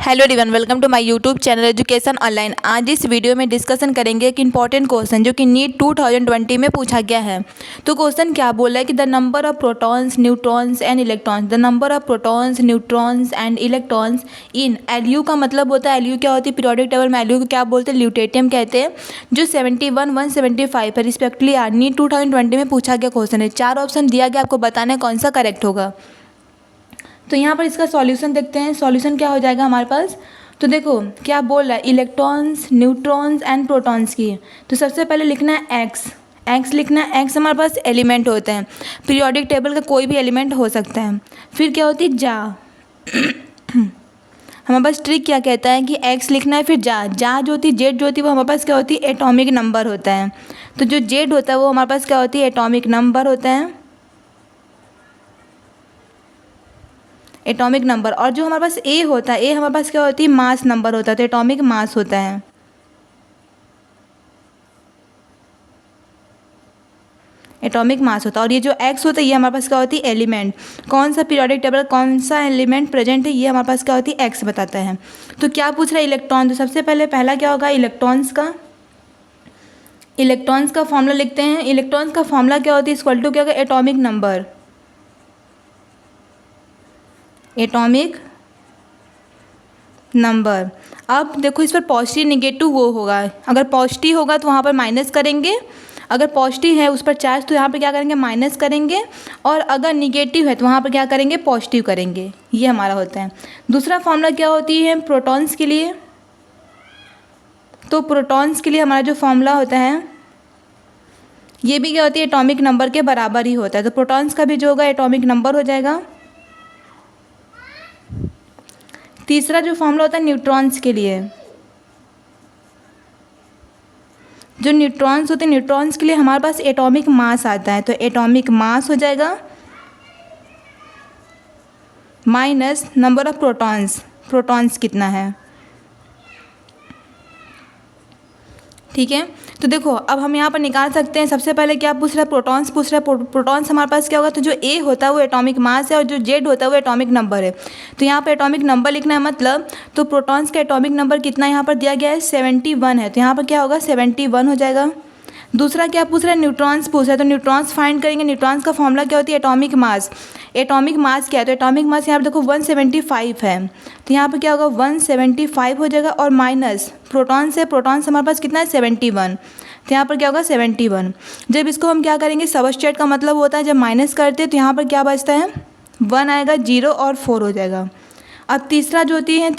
Hello everyone, welcome to my YouTube channel education online. आज इस video में discussion करेंगे एक इंपॉर्टेंट क्वेश्चन जो कि नीट 2020 में पूछा गया है। तो क्वेश्चन क्या बोला है कि the number of protons, neutrons and electrons, the number of protons, neutrons and electrons in एलयू का मतलब होता है, एलयू क्या होती है पीरियोडिक टेबल में, एलयू को क्या बोलते हैं, ल्यूटेटियम कहते हैं, जो 71, 175 है रिस्पेक्टली आर। नीट 2020 में पूछा गया क्वेश्चन है। 4 ऑप्शन दिया गया, आपको बताना है कौन सा करेक्ट होगा। तो यहाँ पर इसका सॉल्यूशन देखते हैं। सॉल्यूशन क्या हो जाएगा हमारे पास। तो देखो क्या बोल रहा है, इलेक्ट्रॉन्स, न्यूट्रॉन्स एंड प्रोटॉन्स की। तो सबसे पहले लिखना है एक्स, एक्स लिखना है। एक्स हमारे पास एलिमेंट होते हैं, पीरियोडिक टेबल का कोई भी एलिमेंट हो सकता है। फिर क्या होती है जा हमारे पास ट्रिक क्या कहता है कि एक्स लिखना है, फिर जा जो होती है, जेड जो होती है वो हमारे पास क्या होती है, एटॉमिक नंबर होता है। तो जो जेड होता है वो हमारे पास क्या होती है, एटॉमिक नंबर होता है, एटॉमिक नंबर। और जो हमारे पास ए होता है, ए हमारे पास क्या होती है, मास नंबर होता है, तो एटॉमिक मास होता है, एटॉमिक मास होता है। और ये जो एक्स होता है ये हमारे पास क्या होती है, एलिमेंट। कौन सा पीरियोडिक टेबल कौन सा एलिमेंट प्रेजेंट है ये हमारे पास क्या होती है, एक्स बताता है। तो क्या पूछ रहा है, इलेक्ट्रॉन। तो सबसे पहले पहला क्या होगा, इलेक्ट्रॉन्स का। इलेक्ट्रॉन्स का फॉर्मूला लिखते हैं। इलेक्ट्रॉन्स का फॉर्मूला क्या होती है, इक्वल टू क्या होगा, एटॉमिक नंबर, एटॉमिक नंबर। अब देखो इस पर पॉजिटिव निगेटिव वो होगा, अगर पॉजिटिव होगा तो वहाँ पर माइनस करेंगे, अगर पॉजिटिव है उस पर चार्ज तो यहाँ पर क्या करेंगे, माइनस करेंगे, और अगर निगेटिव है तो वहाँ पर क्या करेंगे, पॉजिटिव करेंगे। ये हमारा होता है। दूसरा फॉर्मूला क्या होती है, प्रोटॉन्स के लिए। तो प्रोटॉन्स के लिए हमारा जो फॉर्मूला होता है ये भी क्या होती है, एटॉमिक नंबर के बराबर ही होता है। तो प्रोटॉन्स का भी जो होगा एटॉमिक नंबर हो जाएगा। तीसरा जो फॉर्मूला होता है न्यूट्रॉन्स के लिए, जो न्यूट्रॉन्स होते हैं, न्यूट्रॉन्स के लिए हमारे पास एटॉमिक मास आता है। तो एटॉमिक मास हो जाएगा minus number of protons, protons कितना है, ठीक है। तो देखो अब हम यहाँ पर निकाल सकते हैं। सबसे पहले क्या पूछ रहा है, प्रोटॉन्स पूछ रहा है। प्रोटॉन्स हमारे पास क्या होगा, तो जो ए होता है वो एटॉमिक मास है और जो जेड होता है वो एटॉमिक नंबर है। तो यहाँ पर एटॉमिक नंबर लिखना है, मतलब तो प्रोटॉन्स का एटॉमिक नंबर कितना यहाँ पर दिया गया है, 71 है। तो यहाँ पर क्या होगा, 71 हो जाएगा। दूसरा क्या पूछ रहा है, न्यूट्रॉन्स पूछ रहा है। तो न्यूट्रॉन्स फाइंड करेंगे। न्यूट्रॉन्स का फॉर्मूला क्या होती है, एटॉमिक मास। एटॉमिक मास क्या है, तो एटॉमिक मास यहाँ पर देखो 175 है। तो यहाँ पर क्या होगा, 175 हो जाएगा, और माइनस प्रोटॉन्स है, प्रोटॉन्स हमारे पास कितना है, 71। तो यहाँ पर क्या होगा, 71। जब इसको हम क्या करेंगे, सबस्ट्रेट का मतलब होता है जब माइनस करते हैं तो यहाँ पर क्या बचता है, 1 आएगा, 0 और 4 हो जाएगा। अब तीसरा जो होती है